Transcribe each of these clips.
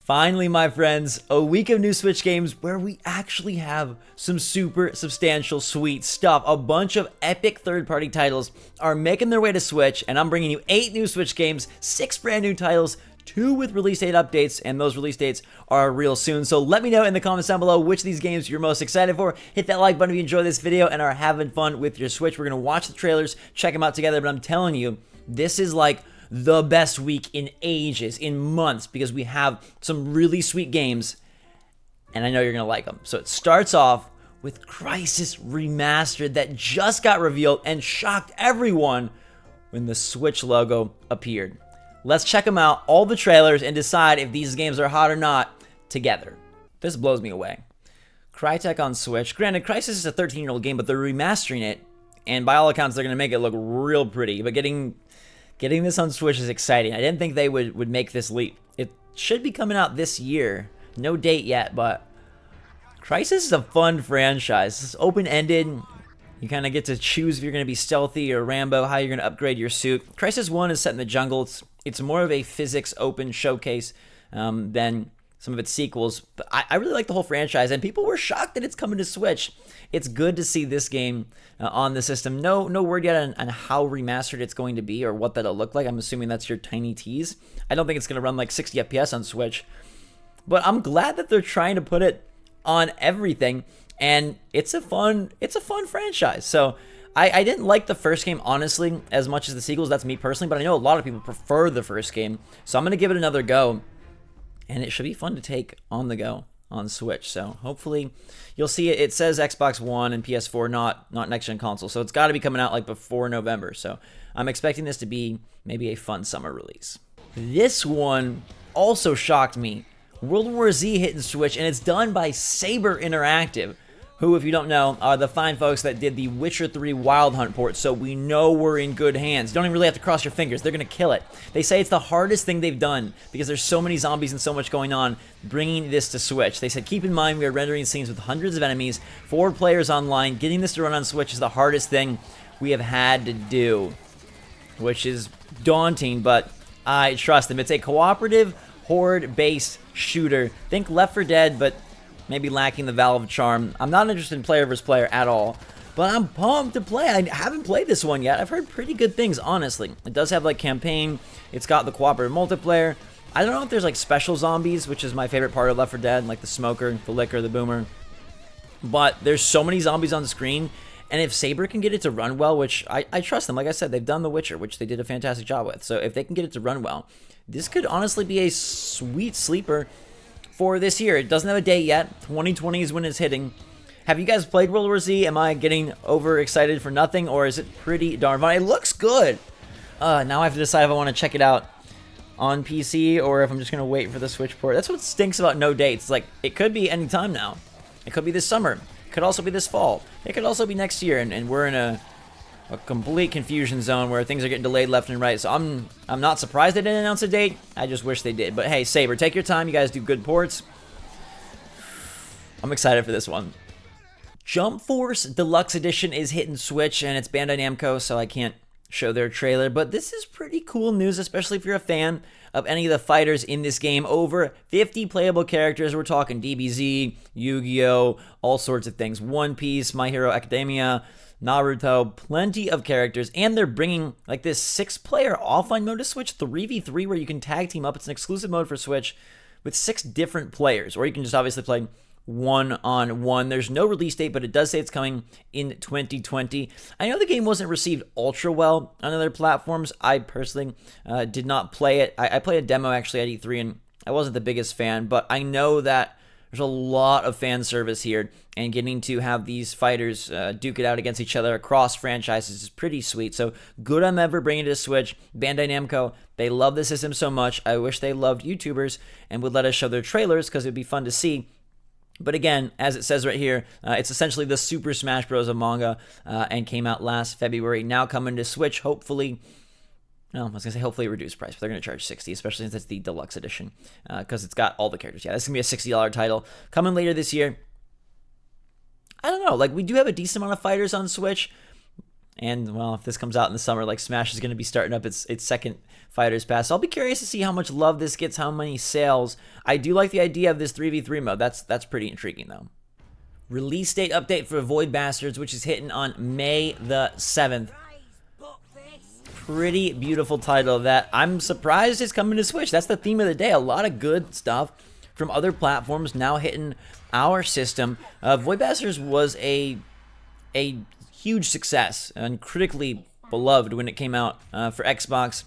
Finally, my friends, a week of new Switch games where we actually have some super substantial, sweet stuff. A bunch of epic third-party titles are making their way to Switch, and I'm bringing you 8 new Switch games, 6 brand new titles, 2 with release date updates, and those release dates are real soon. So let me know in the comments down below which of these games you're most excited for. Hit that like button if you enjoy this video and are having fun with your Switch. We're going to watch the trailers, check them out together, but I'm telling you, this is like the best week in ages, in months, because we have some really sweet games, and I know you're going to like them. So it starts off with Crysis Remastered that just got revealed and shocked everyone when the Switch logo appeared. Let's check them out, all the trailers, and decide if these games are hot or not together. This blows me away. Crytek on Switch. Granted, Crysis is a 13-year-old game, but they're remastering it, and by all accounts, they're going to make it look real pretty. But getting this on Switch is exciting. I didn't think they would make this leap. It should be coming out this year. No date yet, but Crysis is a fun franchise. It's open-ended. You kind of get to choose if you're going to be stealthy or Rambo, how you're going to upgrade your suit. Crysis 1 is set in the jungle. It's more of a physics open showcase than some of its sequels. But I really like the whole franchise, and people were shocked that it's coming to Switch. It's good to see this game on the system. No word yet on how remastered it's going to be or what that'll look like. I'm assuming that's your tiny tease. I don't think it's going to run like 60 FPS on Switch. But I'm glad that they're trying to put it on everything. And it's a fun franchise. So I didn't like the first game, honestly, as much as the sequels. That's me personally. But I know a lot of people prefer the first game. So I'm going to give it another go. And it should be fun to take on the go on Switch. So hopefully you'll see it. It says Xbox One and PS4, not next-gen console. So it's got to be coming out like before November. So I'm expecting this to be maybe a fun summer release. This one also shocked me. World War Z hitting Switch, and it's done by Saber Interactive, who, if you don't know, are the fine folks that did the Witcher 3 Wild Hunt port, so we know we're in good hands. You don't even really have to cross your fingers. They're going to kill it. They say it's the hardest thing they've done because there's so many zombies and so much going on, bringing this to Switch. They said, keep in mind we are rendering scenes with hundreds of enemies, 4 players online. Getting this to run on Switch is the hardest thing we have had to do, which is daunting, but I trust them. It's a cooperative, horde-based shooter. Think Left 4 Dead, but maybe lacking the Valve charm. I'm not interested in player versus player at all, but I'm pumped to play. I haven't played this one yet. I've heard pretty good things, honestly. It does have like campaign. It's got the cooperative multiplayer. I don't know if there's like special zombies, which is my favorite part of Left 4 Dead, like the smoker, the licker, the boomer. But there's so many zombies on the screen, and if Saber can get it to run well, which I trust them. Like I said, they've done The Witcher, which they did a fantastic job with. So if they can get it to run well, this could honestly be a sweet sleeper for this year. It doesn't have a date yet. 2020 is when it's hitting. Have you guys played World War Z? Am I getting overexcited for nothing, or is it pretty darn fun? It looks good. Now I have to decide if I want to check it out on PC or if I'm just going to wait for the Switch port. That's what stinks about no dates. Like, it could be any time now. It could be this summer. It could also be this fall. It could also be next year, and we're in a complete confusion zone where things are getting delayed left and right. So I'm not surprised they didn't announce a date. I just wish they did. But hey, Saber, take your time. You guys do good ports. I'm excited for this one. Jump Force Deluxe Edition is hitting Switch, and it's Bandai Namco, so I can't show their trailer. But this is pretty cool news, especially if you're a fan of any of the fighters in this game. Over 50 playable characters. We're talking DBZ, Yu-Gi-Oh!, all sorts of things. One Piece, My Hero Academia, Naruto, plenty of characters, and they're bringing like this 6-player offline mode to Switch, 3v3, where you can tag team up. It's an exclusive mode for Switch with 6 different players, or you can just obviously play one-on-one. There's no release date, but it does say it's coming in 2020. I know the game wasn't received ultra well on other platforms. I personally did not play it. I played a demo actually at E3, and I wasn't the biggest fan, but I know that there's a lot of fan service here, and getting to have these fighters duke it out against each other across franchises is pretty sweet. So good on them for bringing it to Switch. Bandai Namco, they love the system so much. I wish they loved YouTubers and would let us show their trailers because it would be fun to see. But again, as it says right here, it's essentially the Super Smash Bros. Of manga and came out last February. Now coming to Switch, hopefully. No, I was going to say hopefully a reduced price, but they're going to charge $60, especially since it's the deluxe edition, because it's got all the characters. Yeah, this is going to be a $60 title. Coming later this year. I don't know. Like, we do have a decent amount of fighters on Switch. And, well, if this comes out in the summer, like, Smash is going to be starting up its second Fighters Pass. So I'll be curious to see how much love this gets, how many sales. I do like the idea of this 3v3 mode. That's pretty intriguing, though. Release date update for Envoy Bastards, which is hitting on May the 7th. Pretty beautiful title that I'm surprised is coming to Switch. That's the theme of the day. A lot of good stuff from other platforms now hitting our system. Envoy Bastards was a huge success and critically beloved when it came out for Xbox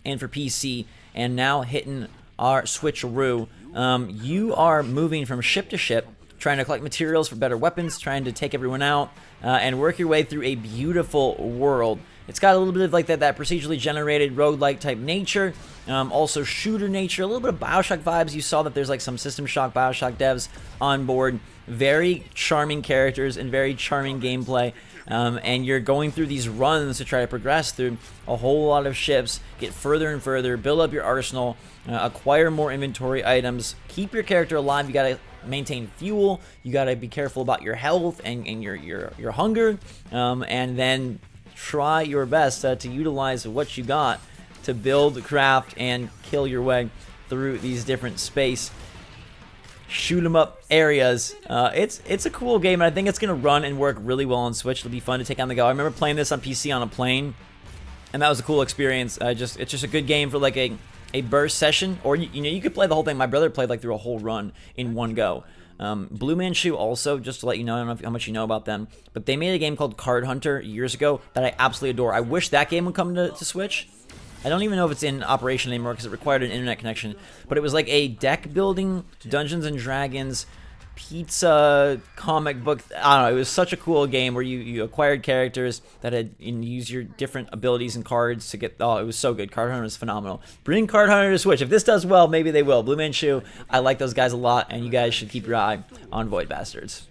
and for PC, and now hitting our Switcheroo. You are moving from ship to ship, trying to collect materials for better weapons, trying to take everyone out, and work your way through a beautiful world. It's got a little bit of like that procedurally generated roguelike type nature, also shooter nature, a little bit of Bioshock vibes. You saw that there's like some System Shock Bioshock devs on board. Very charming characters and very charming gameplay. And you're going through these runs to try to progress through a whole lot of ships, get further and further, build up your arsenal, acquire more inventory items, keep your character alive. You gotta maintain fuel, you gotta be careful about your health and your hunger, and then try your best to utilize what you got to build, craft, and kill your way through these different space shoot 'em up areas. It's a cool game, and I think it's gonna run and work really well on Switch. It'll be fun to take on the go. I remember playing this on PC on a plane, and that was a cool experience. It's just a good game for like a burst session, or you could play the whole thing. My brother played like through a whole run in one go. Blue Manchu also, just to let you know, I don't know how much you know about them, but they made a game called Card Hunter years ago that I absolutely adore. I wish that game would come to Switch. I don't even know if it's in operation anymore because it required an internet connection, but it was like a deck building Dungeons and Dragons pizza comic book. I don't know, it was such a cool game where you acquired characters that had use your different abilities and cards to get. Oh, it was so good. Card Hunter is phenomenal. Bring Card Hunter to Switch. If this does well, maybe they will. Blue Manchu, I like those guys a lot, and you guys should keep your eye on Envoy Bastards.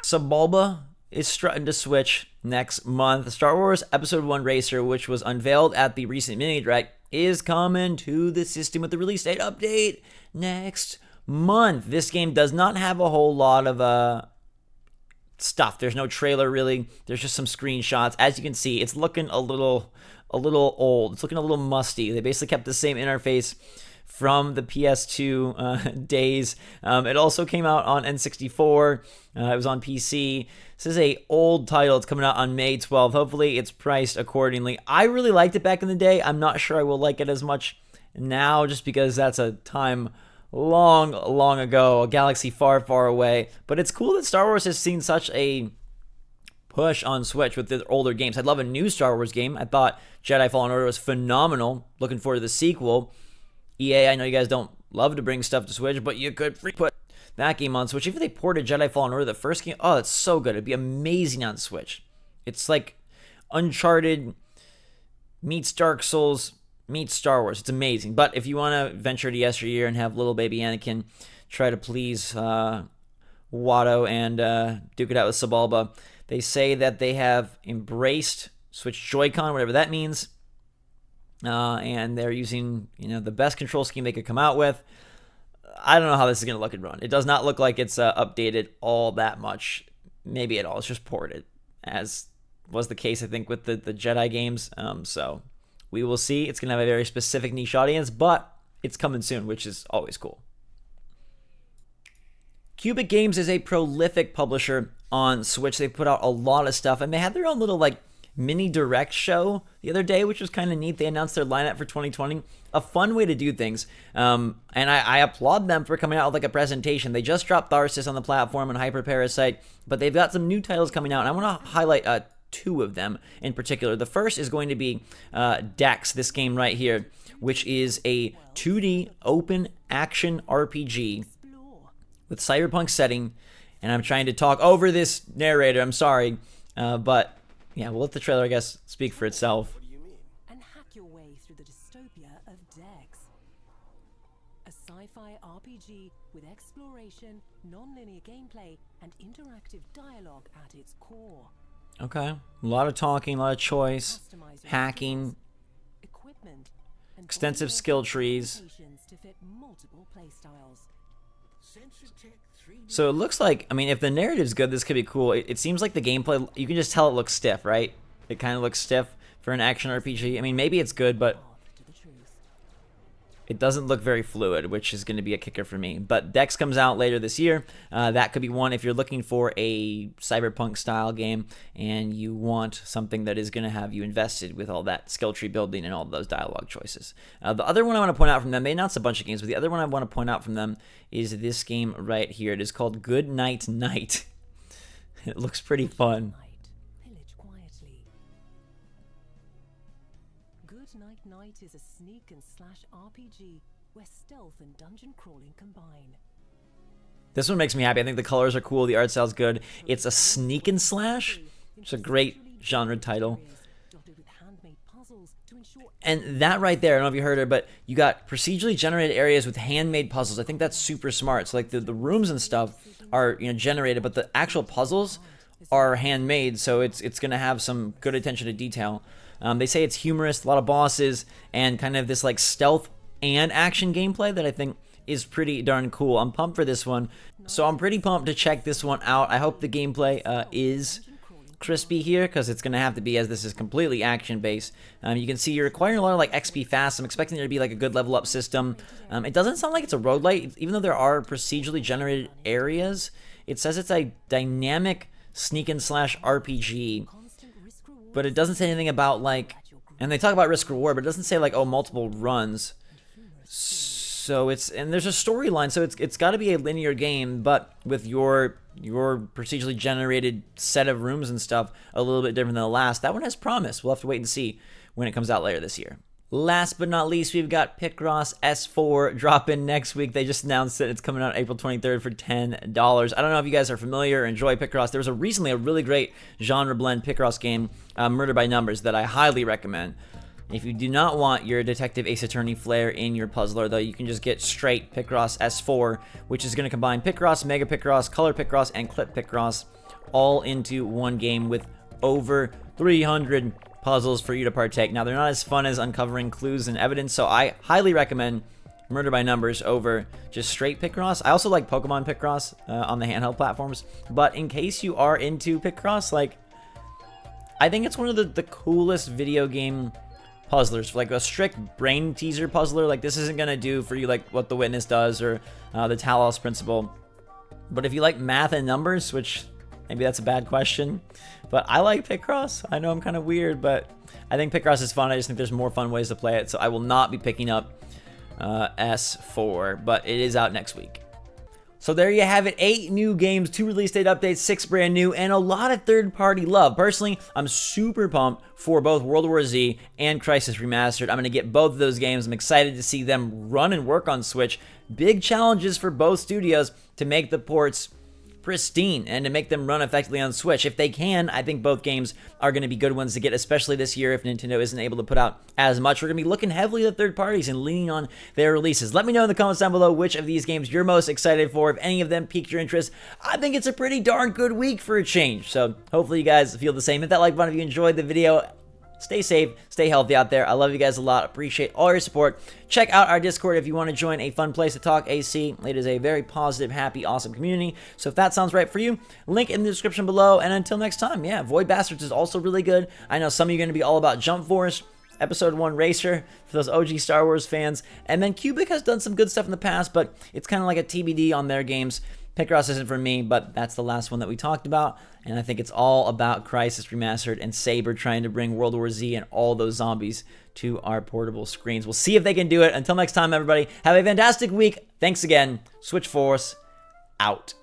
Subulba is strutting to Switch next month. Star Wars Episode 1 Racer, which was unveiled at the recent mini direct, is coming to the system with the release date update next month. This game does not have a whole lot of stuff. There's no trailer really. There's just some screenshots. As you can see, it's looking a little old. It's looking a little musty. They basically kept the same interface from the PS2 days. It also came out on N64. It was on PC. This is a old title. It's coming out on May 12th. Hopefully it's priced accordingly. I really liked it back in the day. I'm not sure I will like it as much now, just because that's a time long ago, a galaxy far away. But it's cool that Star Wars has seen such a push on Switch with the older games. I'd love a new Star Wars game. I thought Jedi Fallen Order was phenomenal. Looking forward to the sequel. EA, I know you guys don't love to bring stuff to Switch, but you could put that game on Switch. Even if they ported Jedi Fallen Order, the first game, oh, it's so good. It'd be amazing on Switch. It's like Uncharted meets Dark Souls meets Star Wars. It's amazing. But if you want to venture to yesteryear and have little baby Anakin try to please Watto and duke it out with Subulba, they say that they have embraced Switch Joy-Con, whatever that means. And they're using, the best control scheme they could come out with. I don't know how this is going to look and run. It does not look like it's updated all that much. Maybe at all. It's just ported, as was the case, I think, with the Jedi games. So we will see. It's going to have a very specific niche audience, but it's coming soon, which is always cool. Cubic Games is a prolific publisher on Switch. They put out a lot of stuff, and they had their own little, mini direct show the other day, which was kind of neat. They announced their lineup for 2020. A fun way to do things. And I applaud them for coming out with a presentation. They just dropped Tharsis on the platform and Hyper Parasite, but they've got some new titles coming out, and I want to highlight two of them in particular. The first is going to be Dex, this game right here, which is a 2D open action RPG with cyberpunk setting. And I'm trying to talk over this narrator, I'm sorry, but yeah, we'll let the trailer, I guess, speak for itself. What do you mean? And hack your way through the dystopia of Dex. A sci-fi RPG with exploration, non-linear gameplay, and interactive dialogue at its core. Okay. A lot of talking, a lot of choice, Customize your hacking, skills, equipment, and extensive audio skill trees. to fit multiple playstyles. So it looks like, I mean, if the narrative's good, this could be cool. It seems like the gameplay, you can just tell it looks stiff, right? It kind of looks stiff for an action RPG. I mean, maybe it's good, but it doesn't look very fluid, which is going to be a kicker for me. But Dex comes out later this year. That could be one if you're looking for a cyberpunk style game and you want something that is going to have you invested with all that skill tree building and all those dialogue choices. The other one I want to point out from them, they announced a bunch of games, but the other one I want to point out from them is this game right here. It is called Good Night Night. It looks pretty fun. Night is a sneak and slash RPG where stealth and dungeon crawling combine. This one makes me happy. I think the colors are cool, the art style's good. It's a sneak and slash. It's a great genre title. And that right there, I don't know if you heard it, but you got procedurally generated areas with handmade puzzles. I think that's super smart. So like the rooms and stuff are, you know, generated, but the actual puzzles are handmade, so it's going to have some good attention to detail. They say it's humorous, a lot of bosses, and kind of this like stealth and action gameplay that I think is pretty darn cool. I'm pumped for this one, so I'm pretty pumped to check this one out. I hope the gameplay is crispy here, because it's going to have to be, as this is completely action-based. You can see you're acquiring a lot of like XP fast. I'm expecting there to be like a good level up system. It doesn't sound like it's a roguelite, even though there are procedurally generated areas. It says it's a dynamic sneak and slash RPG. But it doesn't say anything about like, and they talk about risk reward, but it doesn't say like, oh, multiple runs. So it's, and there's a storyline, so it's got to be a linear game, but with your procedurally generated set of rooms and stuff a little bit different than the last. That one has promise. We'll have to wait and see when it comes out later this year. Last but not least, we've got Picross S4 dropping next week. They just announced that it's coming out April 23rd for $10. I don't know if you guys are familiar or enjoy Picross. There was recently a really great genre blend Picross game, Murder by Numbers, that I highly recommend. If you do not want your Detective Ace Attorney flair in your puzzler, though, you can just get straight Picross S4, which is going to combine Picross, Mega Picross, Color Picross, and Clip Picross all into one game with over 300 puzzles for you to partake. Now, they're not as fun as uncovering clues and evidence, so I highly recommend Murder by Numbers over just straight Picross. I also like Pokemon Picross on the handheld platforms, but in case you are into Picross, like, I think it's one of the coolest video game puzzlers. Like a strict brain teaser puzzler, like this isn't gonna do for you like what The Witness does or the Talos Principle. But if you like math and numbers, which maybe that's a bad question, but I like Picross. I know I'm kind of weird, but I think Picross is fun. I just think there's more fun ways to play it, so I will not be picking up S4, but it is out next week. So there you have it, 8 new games, 2 release date updates, 6 brand new, and a lot of third-party love. Personally, I'm super pumped for both World War Z and Crysis Remastered. I'm going to get both of those games. I'm excited to see them run and work on Switch. Big challenges for both studios to make the ports pristine and to make them run effectively on Switch. If they can, I think both games are going to be good ones to get, especially this year if Nintendo isn't able to put out as much. We're going to be looking heavily at third parties and leaning on their releases. Let me know in the comments down below which of these games you're most excited for, if any of them piqued your interest. I think it's a pretty darn good week for a change, so hopefully you guys feel the same. Hit that like button if you enjoyed the video. Stay safe, stay healthy out there. I love you guys a lot. Appreciate all your support. Check out our Discord if you want to join a fun place to talk AC. It is a very positive, happy, awesome community. So if that sounds right for you, link in the description below. And until next time, yeah, Envoy Bastards is also really good. I know some of you are going to be all about Jump Force, Episode 1 Racer, for those OG Star Wars fans. And then Cubic has done some good stuff in the past, but it's kind of like a TBD on their games. Picross isn't for me, but that's the last one that we talked about, and I think it's all about Crysis Remastered and Saber trying to bring World War Z and all those zombies to our portable screens. We'll see if they can do it. Until next time, everybody, have a fantastic week. Thanks again. SwitchForce, out.